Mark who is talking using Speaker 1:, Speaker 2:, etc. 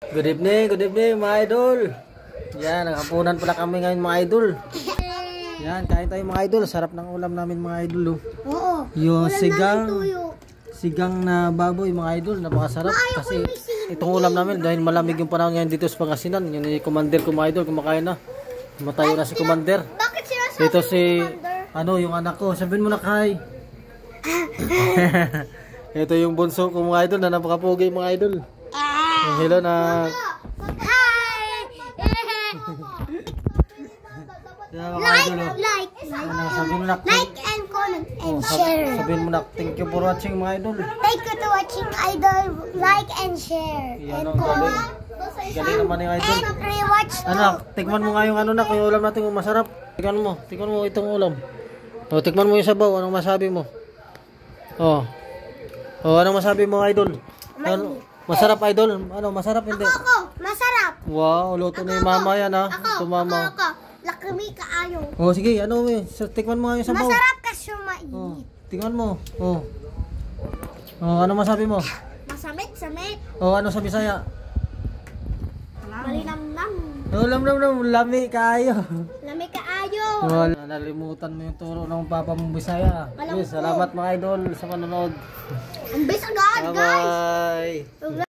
Speaker 1: Good evening mga idol. Yan, naghapunan pala kami ngayon mga idol. Yan, kain tayo mga idol. Sarap ng ulam namin mga idol. Oh.
Speaker 2: Oo.
Speaker 1: Yung sigang na baboy mga idol. Napakasarap kasi itong ulam namin dahil malamig yung panahon ngayon dito sa Pangasinan. Yun yung commander ko mga idol. Kumakain na. Matayo na si commander.
Speaker 2: Bakit sinasabi
Speaker 1: Dito si,
Speaker 2: commander?
Speaker 1: yung anak ko. Sabihin mo na kay. Ito yung bunso ko mga idol na napakapugi mga idol. Hello na.
Speaker 2: Hi! Like and comment and share.
Speaker 1: Sabihin mo na, thank you for watching mga idol.
Speaker 2: Thank you to watching idol. Like and share.
Speaker 1: Yan
Speaker 2: And
Speaker 1: ang galing. Galing naman yung idol.
Speaker 2: And rewatch
Speaker 1: Anak, tikman mo nga yung ano na, kung yung ulam natin kung masarap. Tikman mo itong ulam. O, tikman mo yung sabaw, anong masabi mo? O, anong masabi mo idol? Ano, masarap idol? Ano, masarap hindi?
Speaker 2: Ako, masarap.
Speaker 1: Wow, luto na yung mama yan ha. Ito mama.
Speaker 2: Ako. Lakmi kaayo.
Speaker 1: O, sige, ano tikman mo nga yung sabaw.
Speaker 2: Masarap kasi mainit.
Speaker 1: O, tikman mo. O, ano masabi mo?
Speaker 2: Masamit.
Speaker 1: O, ano sa Bisaya?
Speaker 2: Malinamnam.
Speaker 1: Lami kayo.
Speaker 2: Lami kaayo.
Speaker 1: Nalimutan mo yung turo ng papa mong Bisaya.
Speaker 2: Alam
Speaker 1: Yes,
Speaker 2: ko.
Speaker 1: salamat mga idol sa panonood.
Speaker 2: Ang bis agad, guys.
Speaker 1: Bye-bye.